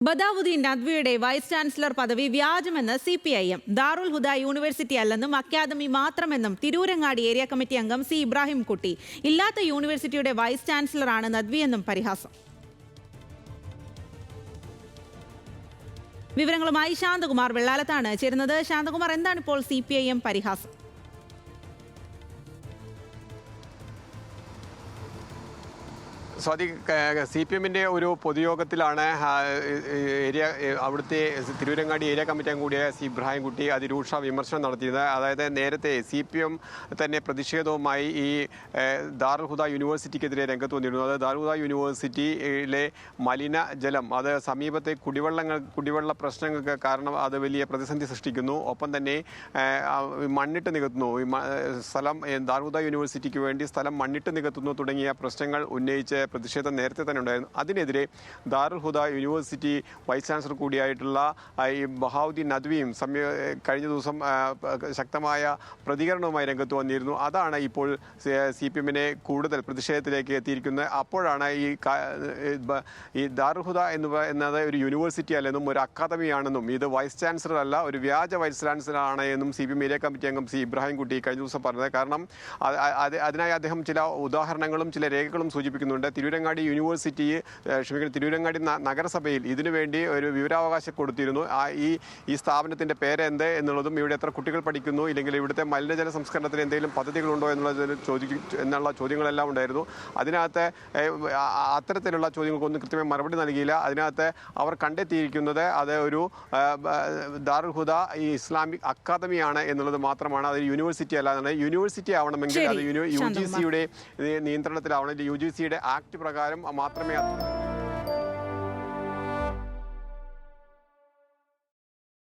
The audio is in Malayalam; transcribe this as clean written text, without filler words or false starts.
ബദാവുദ്ദീൻ നദ്വിയുടെ വൈസ് ചാൻസലർ പദവി വ്യാജമെന്ന് CPIM. ദാറുൽ ഹുദ യൂണിവേഴ്സിറ്റി അല്ലെന്നും അക്കാദമി മാത്രമെന്നും തിരൂരങ്ങാടി ഏരിയ കമ്മിറ്റി അംഗം C. ഇബ്രാഹിം കുട്ടി. ഇല്ലാത്ത യൂണിവേഴ്സിറ്റിയുടെ വൈസ് ചാൻസലറാണ് നദ്വിയെന്നും പരിഹാസം. വിവരങ്ങളുമായി ശാന്തകുമാർ വെള്ളാലത്താണ് ചേരുന്നത്. ശാന്തകുമാർ, എന്താണ് ഇപ്പോൾ CPIM പരിഹാസം? സ്വാതി, CPM-ന്റെ ഒരു പൊതുയോഗത്തിലാണ് അവിടുത്തെ തിരൂരങ്ങാടി ഏരിയ കമ്മിറ്റി അംഗം കൂടിയ C. ഇബ്രാഹിം കുട്ടി അതിരൂക്ഷ വിമർശനം നടത്തിയത്. അതായത് നേരത്തെ CPM തന്നെ പ്രതിഷേധവുമായി ഈ ദാറുൽ ഹുദ യൂണിവേഴ്സിറ്റിക്കെതിരെ രംഗത്ത് വന്നിരുന്നു. അത് ദാറുൽ ഹുദ യൂണിവേഴ്സിറ്റിയിലെ മലിനജലം അത് സമീപത്തെ കുടിവെള്ള പ്രശ്നങ്ങൾക്ക് കാരണം അത് വലിയ പ്രതിസന്ധി സൃഷ്ടിക്കുന്നു. ഒപ്പം തന്നെ മണ്ണിട്ട് നികത്തുന്നു. സ്ഥലം ദാറുൽ ഹുദ യൂണിവേഴ്സിറ്റിക്ക് വേണ്ടി സ്ഥലം മണ്ണിട്ട് നികത്തുന്നു തുടങ്ങിയ പ്രശ്നങ്ങൾ ഉന്നയിച്ച് പ്രതിഷേധം നേരത്തെ തന്നെ ഉണ്ടായിരുന്നു. അതിനെതിരെ ദാറുൽ ഹുദ യൂണിവേഴ്സിറ്റി വൈസ് ചാൻസലർ കൂടിയായിട്ടുള്ള ഈ ബഹാവുദ്ദീൻ നദ്വിയും കഴിഞ്ഞ ദിവസം ശക്തമായ പ്രതികരണവുമായി രംഗത്ത് വന്നിരുന്നു. അതാണ് ഇപ്പോൾ CPM-നെ കൂടുതൽ പ്രതിഷേധത്തിലേക്ക് എത്തിയിരിക്കുന്നത്. അപ്പോഴാണ് ഈ ദാറുൽ ഹുദ എന്നത് ഒരു യൂണിവേഴ്സിറ്റി അല്ലെന്നും ഒരു അക്കാദമിയാണെന്നും ഇത് വൈസ് ചാൻസലർ അല്ല, ഒരു വ്യാജ വൈസ് ചാൻസലർ ആണ് എന്നും CPM ഏരിയ കമ്മിറ്റി അംഗം C. ഇബ്രാഹിം കുട്ടി കഴിഞ്ഞ ദിവസം പറഞ്ഞത്. കാരണം അതിനായി അദ്ദേഹം ചില ഉദാഹരണങ്ങളും ചില രേഖകളും സൂചിപ്പിക്കുന്നുണ്ട്. തിരൂരങ്ങാടി തിരൂരങ്ങാടി നഗരസഭയിൽ ഇതിനുവേണ്ടി ഒരു വിവരാവകാശം കൊടുത്തിരുന്നു. ഈ സ്ഥാപനത്തിൻ്റെ പേരെന്ത് എന്നുള്ളതും ഇവിടെ എത്ര കുട്ടികൾ പഠിക്കുന്നു, ഇല്ലെങ്കിൽ ഇവിടുത്തെ മലിനജല സംസ്കരണത്തിന് എന്തെങ്കിലും പദ്ധതികളുണ്ടോ എന്നുള്ള ചോദ്യങ്ങളെല്ലാം ഉണ്ടായിരുന്നു. അതിനകത്ത് അത്തരത്തിലുള്ള ചോദ്യങ്ങൾക്കൊന്നും കൃത്യമായി മറുപടി നൽകിയില്ല. അതിനകത്ത് അവർ കണ്ടെത്തിയിരിക്കുന്നത് അത് ഒരു ദാറുൽ ഹുദ ഈ ഇസ്ലാമിക് അക്കാദമിയാണ് എന്നുള്ളത് മാത്രമാണ്. അത് യൂണിവേഴ്സിറ്റി അല്ലാതെ യൂണിവേഴ്സിറ്റി ആവണമെങ്കിൽ അത് UGC-യുടെ നിയന്ത്രണത്തിലാവണം. UGC-യുടെ ആക്ട് പ്രകാരം മാത്രമേ